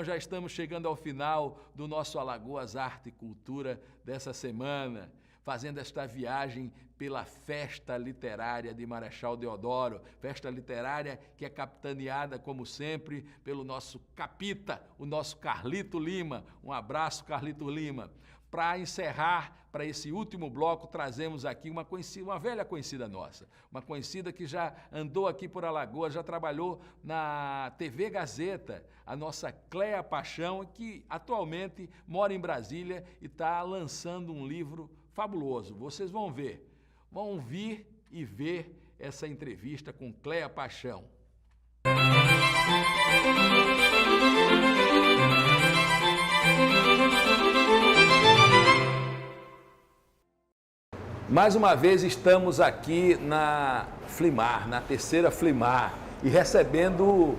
nós já estamos chegando ao final do nosso Alagoas Arte e Cultura dessa semana, fazendo esta viagem pela Festa Literária de Marechal Deodoro, festa literária que é capitaneada, como sempre, pelo nosso capita, o nosso Carlito Lima. Um abraço, Carlito Lima. Para encerrar, para esse último bloco, trazemos aqui uma velha conhecida nossa, uma conhecida que já andou aqui por Alagoas, já trabalhou na TV Gazeta, a nossa Cléa Paixão, que atualmente mora em Brasília e está lançando um livro fabuloso. Vocês vão ver, vão ouvir e ver essa entrevista com Cléa Paixão. Mais uma vez estamos aqui na Flimar, na terceira Flimar, e recebendo,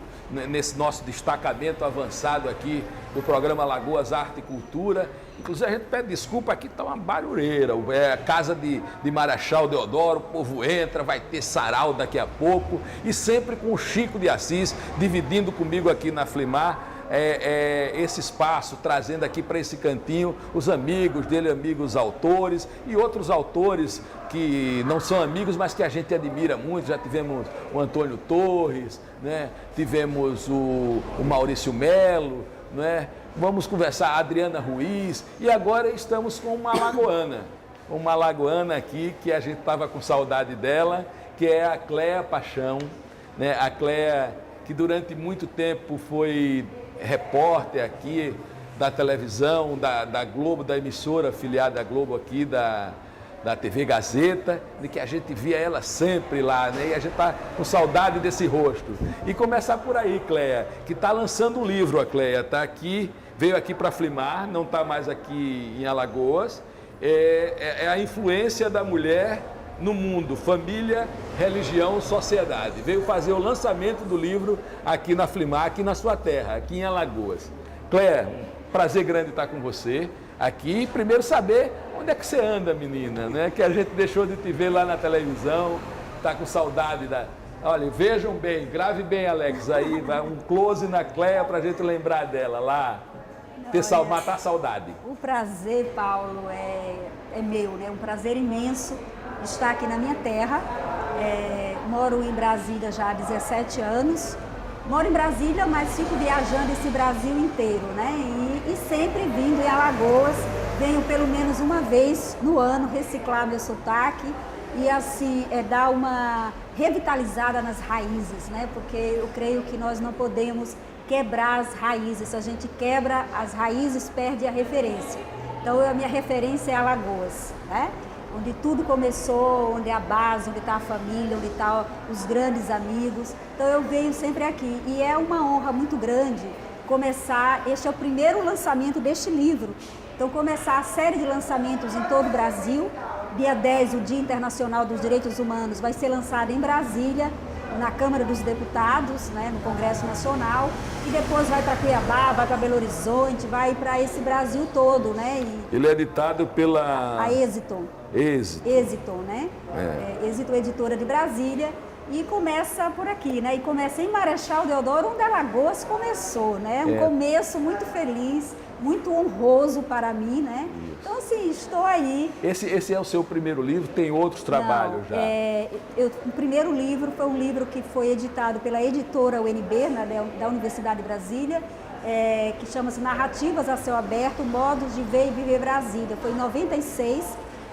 nesse nosso destacamento avançado aqui do programa Alagoas Arte e Cultura, inclusive a gente pede desculpa, aqui está uma barulheira, é a casa de Marechal Deodoro, o povo entra, vai ter sarau daqui a pouco, e sempre com o Chico de Assis dividindo comigo aqui na Flimar, esse espaço, trazendo aqui para esse cantinho os amigos dele, amigos autores e outros autores que não são amigos, mas que a gente admira muito. Já tivemos o Antônio Torres, né? Tivemos o Maurício Melo, né? Vamos conversar a Adriana Ruiz, e agora estamos com uma alagoana aqui que a gente estava com saudade dela, que é a Cléa Paixão, né? A Cléa, que durante muito tempo foi repórter aqui da televisão, da Globo, da emissora afiliada à Globo aqui, da TV Gazeta, de que a gente via ela sempre lá, né? E a gente está com saudade desse rosto. E começar por aí, Cléa, que está lançando um livro, a Cléa está aqui, veio aqui para Flimar, não está mais aqui em Alagoas, é a influência da mulher no mundo, família, religião, sociedade. Veio fazer o lançamento do livro aqui na Flimar, aqui na sua terra, aqui em Alagoas. Cléa, prazer grande estar com você aqui. E primeiro saber onde é que você anda, menina, né? Que a gente deixou de te ver lá na televisão, está com saudade da... Olha, vejam bem, grave bem, Alex, aí, vai um close na Cléa para a gente lembrar dela lá. Matar a saudade. O prazer, Paulo, é meu, né? Um prazer imenso estar aqui na minha terra. Moro em Brasília já há 17 anos. Moro em Brasília, mas fico viajando esse Brasil inteiro, né? E sempre vindo em Alagoas. Venho pelo menos uma vez no ano reciclar meu sotaque e assim dar uma revitalizada nas raízes, né? Porque eu creio que nós não podemos quebrar as raízes. Se a gente quebra as raízes, perde a referência. Então a minha referência é Alagoas, né? Onde tudo começou, onde é a base, onde está a família, onde estão os grandes amigos. Então eu venho sempre aqui e é uma honra muito grande começar, este é o primeiro lançamento deste livro. Então começar a série de lançamentos em todo o Brasil. Dia 10, o Dia Internacional dos Direitos Humanos, vai ser lançado em Brasília, na Câmara dos Deputados, né, no Congresso Nacional, e depois vai para Cuiabá, vai para Belo Horizonte, vai para esse Brasil todo, né? Ele é editado pela... A Êxito. Êxito, né? Êxito, editora de Brasília, e começa por aqui, né? E começa em Marechal Deodoro, onde Alagoas começou, né? Um começo muito feliz, muito honroso para mim, né? Isso. Então, assim, estou aí. Esse é o seu primeiro livro? Tem outros trabalhos já? O primeiro livro foi um livro que foi editado pela editora UNB, da Universidade de Brasília, que chama-se Narrativas a Céu Aberto, Modos de Ver e Viver Brasília. Foi em 96,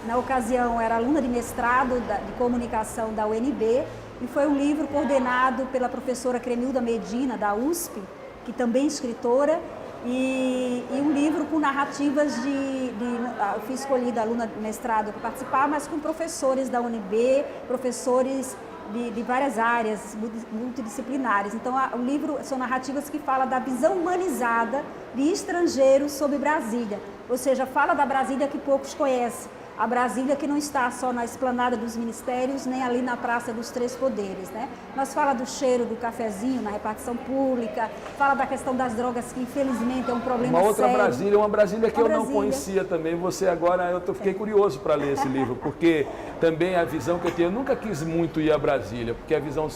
na ocasião era aluna de mestrado de comunicação da UNB, e foi um livro coordenado pela professora Cremilda Medina, da USP, que também é escritora, e um livro com narrativas eu fui escolhida aluna de mestrado para participar, mas com professores da UNB, professores de várias áreas multidisciplinares. Então, o livro são narrativas que falam da visão humanizada de estrangeiros sobre Brasília, ou seja, fala da Brasília que poucos conhecem. A Brasília que não está só na esplanada dos ministérios, nem ali na Praça dos Três Poderes, né? Mas fala do cheiro do cafezinho na repartição pública, fala da questão das drogas, que infelizmente é um problema sério. Uma Brasília que eu não conhecia também. Você agora, eu fiquei curioso para ler esse livro, porque também a visão que eu tinha, eu nunca quis muito ir a Brasília, porque a visão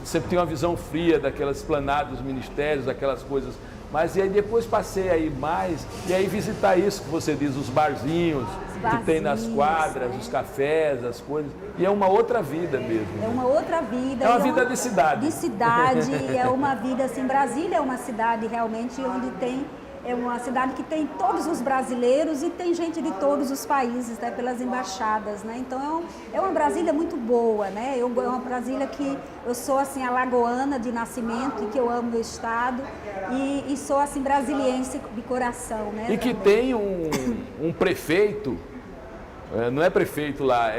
sempre tinha uma visão fria daquelas esplanadas dos ministérios, daquelas coisas. Mas e aí depois passei a ir mais, e aí visitar isso que você diz, os barzinhos que tem nas quadras, né? os cafés, as coisas. E é uma outra vida mesmo. É uma outra vida. É uma vida de cidade. De cidade, é uma vida assim, Brasília é uma cidade realmente onde tem, é uma cidade que tem todos os brasileiros e tem gente de todos os países, né, pelas embaixadas, né? Então é uma Brasília muito boa, né? É uma Brasília que eu sou assim alagoana de nascimento e que eu amo meu estado e sou assim brasiliense de coração, né? E que tem um prefeito, não é prefeito lá,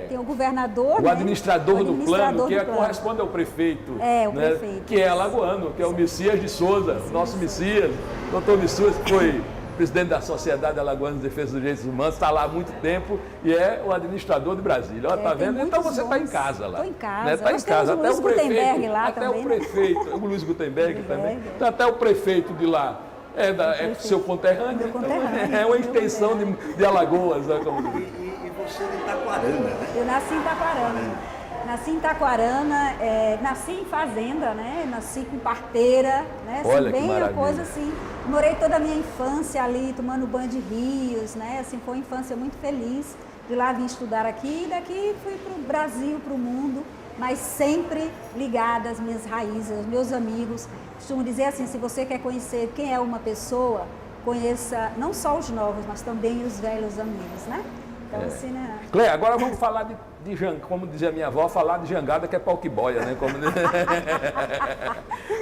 tem o governador, o administrador, né? do plano, que corresponde ao prefeito, o né? prefeito. Que é alagoano, que é o Messias de Souza, nosso Messias, doutor Messias, que foi presidente da Sociedade Alagoana de Defesa dos Direitos Humanos, está lá há muito tempo e é o administrador de Brasília. Tá vendo? Então você está em casa lá. Estou em casa. Né? Está em casa. Até o prefeito, lá até também, o prefeito, o Luiz Gutenberg também. Então, até o prefeito de lá é seu conterrâneo. Meu conterrâneo. É uma extensão de Alagoas. Né? E você de Itaquarana, né? Eu nasci em Itaquarana. Nasci em Itaquarana, nasci em fazenda, né? Nasci com parteira, né? Olha assim, bem que maravilha. uma coisa assim. Morei toda a minha infância ali, tomando banho de rios, né? Assim, foi uma infância muito feliz. De lá vim estudar aqui e daqui fui para o Brasil, para o mundo, mas sempre ligada às minhas raízes, aos meus amigos. Costumo dizer assim, se você quer conhecer quem é uma pessoa, conheça não só os novos, mas também os velhos amigos, né? Então, assim, né? Cleia, agora vamos falar de jangada, como dizia minha avó, falar de jangada que é pau que boia, né?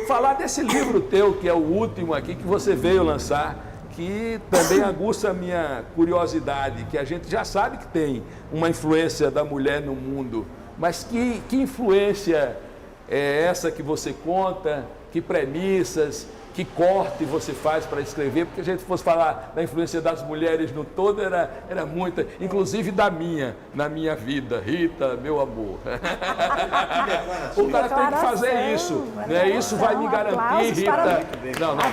Falar desse livro teu, que é o último aqui, que você veio lançar, que também aguça a minha curiosidade, que a gente já sabe que tem uma influência da mulher no mundo, mas que influência é essa que você conta, que premissas, que corte você faz para escrever, porque se a gente fosse falar da influência das mulheres no todo, era muita, inclusive na minha vida, Rita, meu amor. O cara tem que fazer isso, né? Isso vai me garantir, Rita.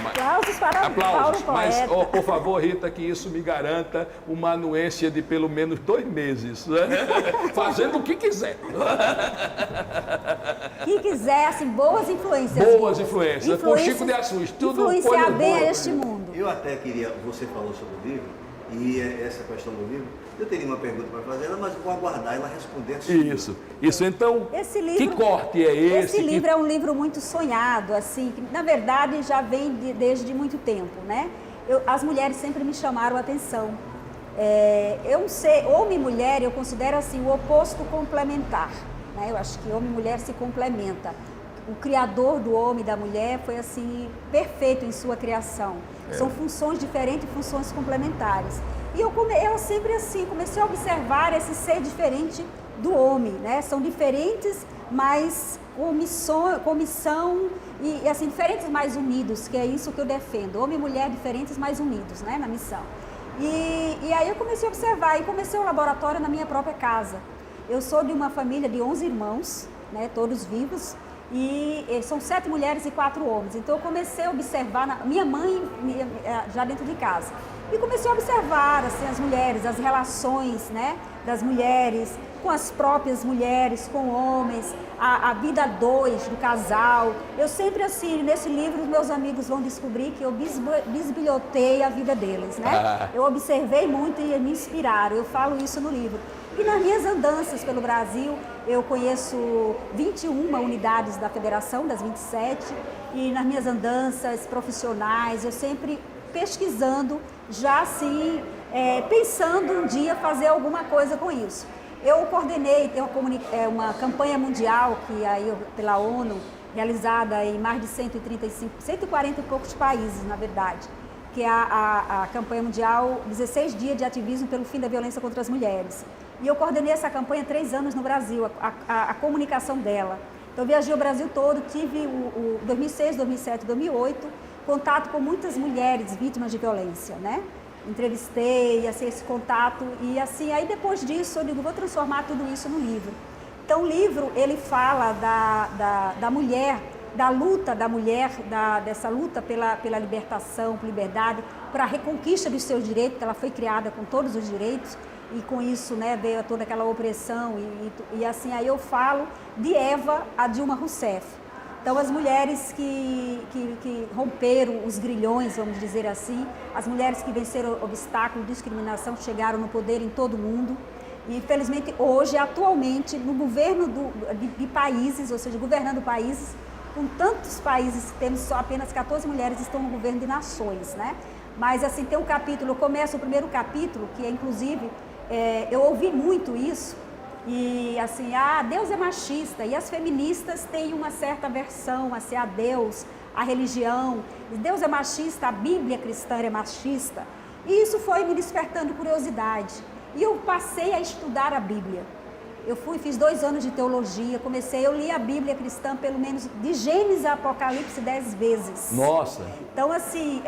Aplausos para aplausos, Paulo mas, Poeta. por favor, Rita, que isso me garanta uma anuência de pelo menos 2 meses, né? Fazendo o que quiser. Quem quiser, assim, boas influências. Boas influências, com Chico de Assis. Tudo influenciar bem boa. este mundo. Eu até queria, você falou sobre o livro, e essa questão do livro, eu teria uma pergunta para fazer, mas vou aguardar ela responder a sua. Isso, então, esse livro, que corte é esse? Esse livro é um livro muito sonhado, assim, que na verdade já vem desde muito tempo, né? As mulheres sempre me chamaram a atenção. Eu sei, homem e mulher, eu considero assim o oposto complementar, né? Eu acho que homem e mulher se complementam. O criador do homem e da mulher foi assim perfeito em sua criação. São funções diferentes e funções complementares. E eu sempre assim comecei a observar esse ser diferente do homem, né? São diferentes, mas com missão e assim diferentes, mais unidos, que é isso que eu defendo. Homem e mulher diferentes, mais unidos, né? Na missão. E aí eu comecei a observar e comecei um laboratório na minha própria casa. Eu sou de uma família de 11 irmãos, né? Todos vivos. E são 7 mulheres e 4 homens. Então eu comecei a observar, minha mãe já dentro de casa. E comecei a observar assim, as mulheres, as relações, né, das mulheres com as próprias mulheres, com homens, a vida a dois do casal. Eu sempre assim, nesse livro, meus amigos vão descobrir que eu bisbilhotei a vida deles, né? Eu observei muito e me inspiraram, eu falo isso no livro. E nas minhas andanças pelo Brasil, eu conheço 21 unidades da Federação, das 27, e nas minhas andanças profissionais, eu sempre pesquisando, já assim, pensando um dia fazer alguma coisa com isso. Eu coordenei, tem uma campanha mundial que aí pela ONU, realizada em mais de 140 e poucos países, na verdade, que é a campanha mundial 16 dias de ativismo pelo fim da violência contra as mulheres. E eu coordenei essa campanha 3 anos no Brasil, a comunicação dela. Então, eu viajei o Brasil todo, tive 2006, 2007, 2008, contato com muitas mulheres vítimas de violência, né? Entrevistei, assim, esse contato e assim, aí depois disso eu digo, vou transformar tudo isso no livro. Então, o livro, ele fala da mulher, da luta da mulher, dessa luta pela libertação, pela liberdade, para a reconquista dos seus direitos, que ela foi criada com todos os direitos. e com isso, né, veio toda aquela opressão e assim, aí eu falo de Eva a Dilma Rousseff. Então, as mulheres que romperam os grilhões, vamos dizer assim, as mulheres que venceram obstáculos, discriminação, chegaram no poder em todo o mundo. E, infelizmente, hoje, atualmente, no governo de países, ou seja, governando países, com tantos países, temos só apenas 14 mulheres que estão no governo de nações, né? Mas, assim, tem um capítulo, eu começo o primeiro capítulo, que é, inclusive, eu ouvi muito isso, e assim, Deus é machista, e as feministas têm uma certa aversão assim, a Deus, a religião, Deus é machista, a Bíblia cristã é machista, e isso foi me despertando curiosidade, e eu passei a estudar a Bíblia. Eu fiz 2 anos de teologia, eu li a Bíblia cristã pelo menos de Gênesis a Apocalipse 10 vezes. Nossa! Então, assim,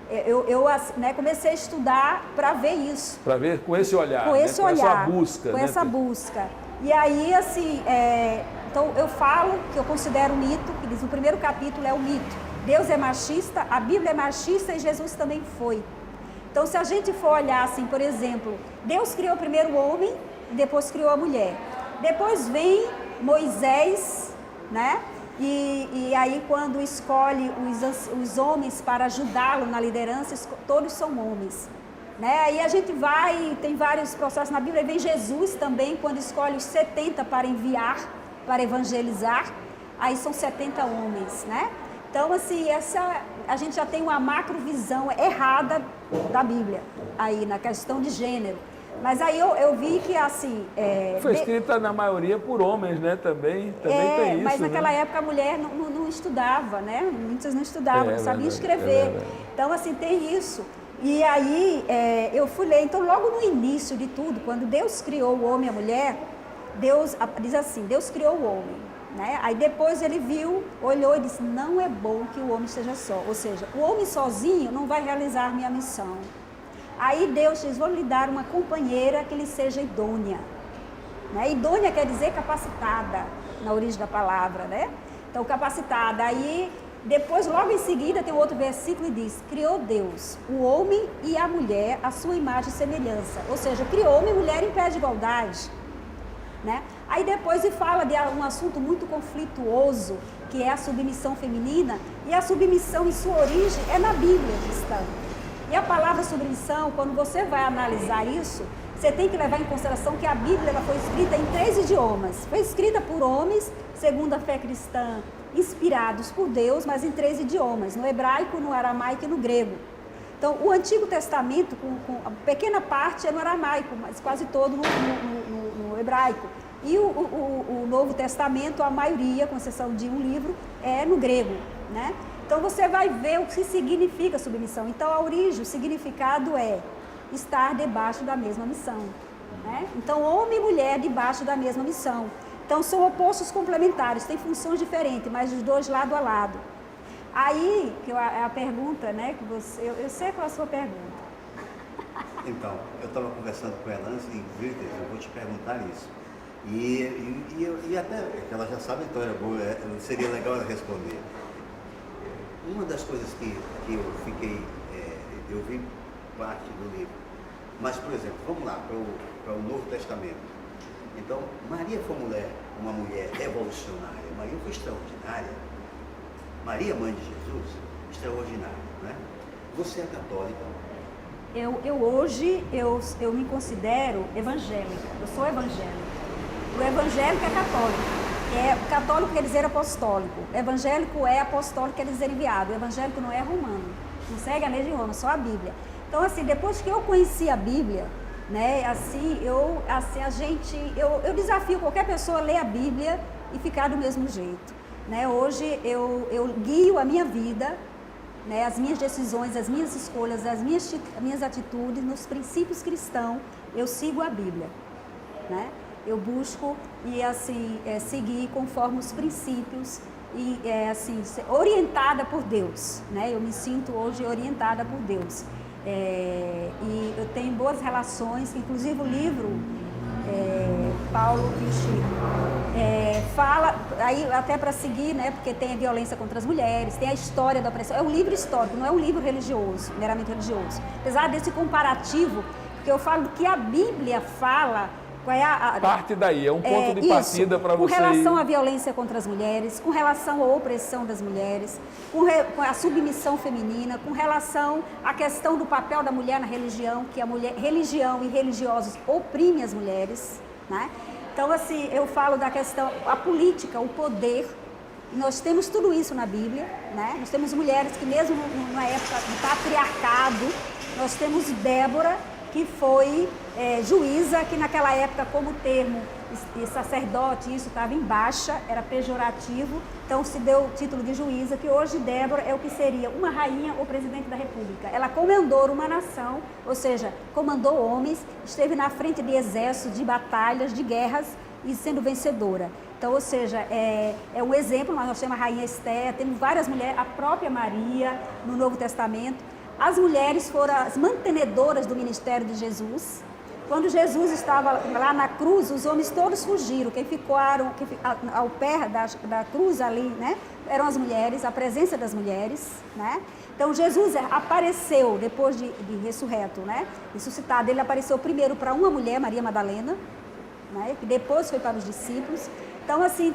eu né, comecei a estudar para ver isso. Para ver com esse olhar, com esse olhar, com essa busca. Com essa busca. E aí, assim, então eu falo que eu considero o mito, que diz, o primeiro capítulo é o mito. Deus é machista, a Bíblia é machista e Jesus também foi. Então, se a gente for olhar assim, por exemplo, Deus criou primeiro o homem e depois criou a mulher. Depois vem Moisés, né? E aí quando escolhe os homens para ajudá-lo na liderança, todos são homens. Né? Aí a gente tem vários processos na Bíblia, vem Jesus também, quando escolhe os 70 para enviar, para evangelizar, aí são 70 homens, né? Então, assim, a gente já tem uma macrovisão errada da Bíblia, aí na questão de gênero. Mas aí eu vi que, assim... Foi escrita na maioria por homens, né? Também tem isso, mas naquela né? época a mulher não estudava, né? Muitas não estudavam, não sabiam escrever. Então, assim, tem isso. E aí eu fui ler. Então, logo no início de tudo, quando Deus criou o homem e a mulher, Deus diz assim, Deus criou o homem, né? Aí depois ele viu, olhou e disse, não é bom que o homem esteja só. Ou seja, o homem sozinho não vai realizar minha missão. Aí Deus diz, vou lhe dar uma companheira que lhe seja idônea. Né? Idônea quer dizer capacitada, na origem da palavra, né? Então, capacitada. Aí, depois, logo em seguida, tem outro versículo e diz, criou Deus, o homem e a mulher, a sua imagem e semelhança. Ou seja, criou homem e mulher em pé de igualdade. Né? Aí depois ele fala de um assunto muito conflituoso, que é a submissão feminina, e a submissão em sua origem é na Bíblia cristã. E a palavra submissão, quando você vai analisar isso, você tem que levar em consideração que a Bíblia ela foi escrita em 3 idiomas. Foi escrita por homens, segundo a fé cristã, inspirados por Deus, mas em 3 idiomas, no hebraico, no aramaico e no grego. Então, o Antigo Testamento, com a pequena parte é no aramaico, mas quase todo no hebraico. E o Novo Testamento, a maioria, com exceção de um livro, é no grego, né? Então, você vai ver o que significa submissão. Então, a origem, o significado é estar debaixo da mesma missão. Né? Então, homem e mulher debaixo da mesma missão. Então, são opostos complementares, têm funções diferentes, mas os dois lado a lado. Aí, que a pergunta, né, que você... Eu sei qual é a sua pergunta. Então, eu estava conversando com ela antes, inclusive, eu vou te perguntar isso. E até, ela já sabe, então seria legal ela responder. Uma das coisas que eu fiquei, eu vi parte do livro, mas, por exemplo, vamos lá para o Novo Testamento. Então, Maria foi uma mulher revolucionária, Maria foi extraordinária. Maria, mãe de Jesus, extraordinária, né? Você é católica? Hoje eu me considero evangélica, eu sou evangélica. O evangélico é católico. Católico quer dizer apostólico, evangélico é apostólico, quer dizer enviado, o evangélico não é romano, não segue a lei de Roma, só a Bíblia. Então, assim, depois que eu conheci a Bíblia, né, eu desafio qualquer pessoa a ler a Bíblia e ficar do mesmo jeito. Né? Hoje eu guio a minha vida, né, as minhas decisões, as minhas escolhas, as minhas atitudes, nos princípios cristãos, eu sigo a Bíblia. Né? Eu busco e assim seguir conforme os princípios e assim orientada por Deus, né? Eu me sinto hoje orientada por Deus e eu tenho boas relações, inclusive o livro Paulo e o Chico fala aí até para seguir, né? Porque tem a violência contra as mulheres, tem a história da opressão. É um livro histórico, não é um livro religioso, meramente religioso. Apesar desse comparativo porque eu falo do que a Bíblia fala. Qual é parte daí, é um ponto de partida para você. Com relação à violência contra as mulheres, com relação à opressão das mulheres, com a submissão feminina, com relação à questão do papel da mulher na religião, que a religião e religiosos oprimem as mulheres, né? Então, assim, eu falo da questão, a política, o poder, nós temos tudo isso na Bíblia, né? Nós temos mulheres que mesmo na época do patriarcado, nós temos Débora, que foi juíza, que naquela época, como termo sacerdote, isso estava em baixa, era pejorativo, então se deu o título de juíza, que hoje Débora é o que seria uma rainha ou presidente da República. Ela comandou uma nação, ou seja, comandou homens, esteve na frente de exércitos, de batalhas, de guerras e sendo vencedora. Então, ou seja, é um exemplo, nós temos a rainha Esther, temos várias mulheres, a própria Maria no Novo Testamento. As mulheres foram as mantenedoras do ministério de Jesus. Quando Jesus estava lá na cruz, os homens todos fugiram. Quem ficaram ao pé da cruz ali, né, eram as mulheres, a presença das mulheres, né? Então Jesus apareceu depois de ressurreto, né? Ressuscitado, ele apareceu primeiro para uma mulher, Maria Madalena, né, que depois foi para os discípulos. Então, assim,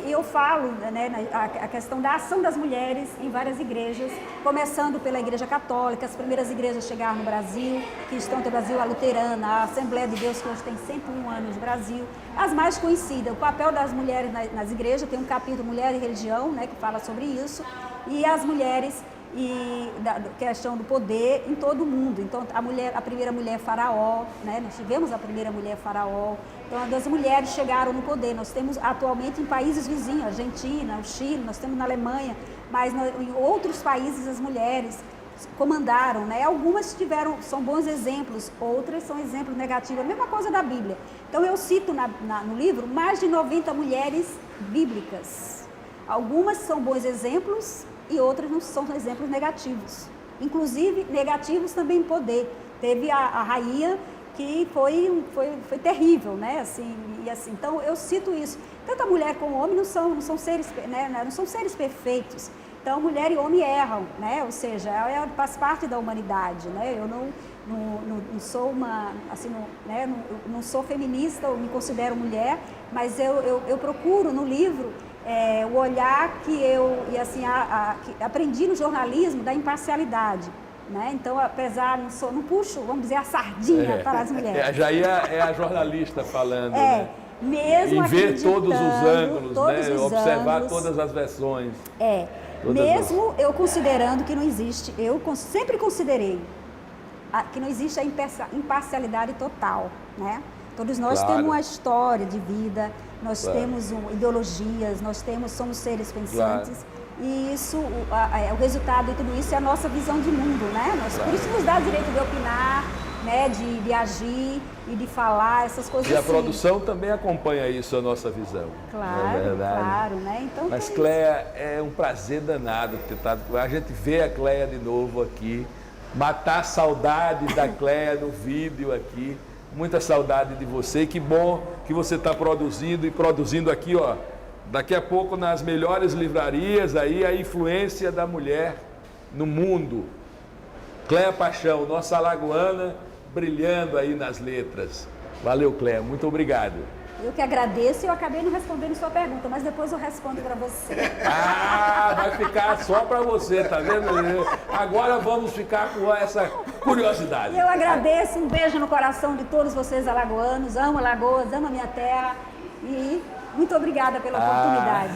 eu falo, né, a questão da ação das mulheres em várias igrejas, começando pela Igreja Católica, as primeiras igrejas chegaram no Brasil, que estão no Brasil, a Luterana, a Assembleia de Deus, que hoje tem 101 anos no Brasil, as mais conhecidas, o papel das mulheres nas igrejas, tem um capítulo Mulher e Religião, né, que fala sobre isso, e as mulheres da questão do poder em todo o mundo. Então, a primeira mulher faraó, né? Nós tivemos a primeira mulher faraó. Então, as mulheres chegaram no poder. Nós temos atualmente em países vizinhos, Argentina, o Chile, nós temos na Alemanha, mas em outros países as mulheres comandaram, né? Algumas são bons exemplos, outras são exemplos negativos. A mesma coisa da Bíblia. Então, eu cito no livro mais de 90 mulheres bíblicas. Algumas são bons exemplos e outras não são exemplos negativos. Inclusive, negativos também em poder. Teve a rainha que foi terrível, né? Assim, então, eu cito isso. Tanto a mulher como o homem não são seres, né? Não são seres perfeitos. Então, mulher e homem erram, né? Ou seja, faz parte da humanidade, né? Eu não sou não sou feminista, eu me considero mulher, mas eu procuro no livro o olhar que que aprendi no jornalismo da imparcialidade, né? Então, apesar, não puxo, vamos dizer, a sardinha para as mulheres. Já é a jornalista falando, né? Mesmo e ver todos os ângulos, né? Observar ângulos, todas as versões. Mesmo eu considerando que não existe, eu sempre considerei que não existe a imparcialidade total, né? Todos nós temos uma história de vida, nós temos ideologias, somos seres pensantes, e isso, o resultado de tudo isso é a nossa visão de mundo, né? Por isso nos dá o direito de opinar, né? De agir e de falar, essas coisas assim. E a assim. produção também acompanha isso, a nossa visão. Claro, claro, né? Então, mas Cléia, é um prazer danado ter estado. A gente vê a Cléia de novo aqui, matar a saudade da Cléia no vídeo aqui. Muita saudade de você, que bom que você está produzindo aqui, ó, daqui a pouco nas melhores livrarias, aí a influência da mulher no mundo. Cléia Paixão, nossa alagoana, brilhando aí nas letras. Valeu, Cléia, muito obrigado. Eu que agradeço e eu acabei não respondendo sua pergunta, mas depois eu respondo para você. Vai ficar só para você, tá vendo? Agora vamos ficar com essa curiosidade. Eu agradeço, um beijo no coração de todos vocês alagoanos, amo Alagoas, amo a minha terra e muito obrigada pela oportunidade.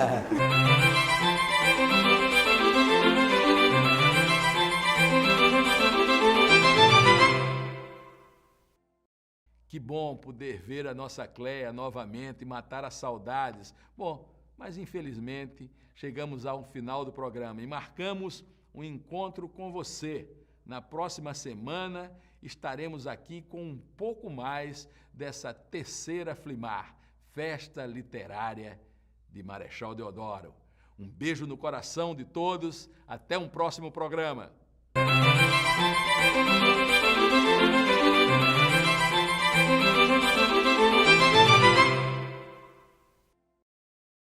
Que bom poder ver a nossa Cléia novamente e matar as saudades. Bom, mas infelizmente chegamos ao final do programa e marcamos um encontro com você. Na próxima semana estaremos aqui com um pouco mais dessa terceira Flimar, Festa Literária de Marechal Deodoro. Um beijo no coração de todos, até um próximo programa.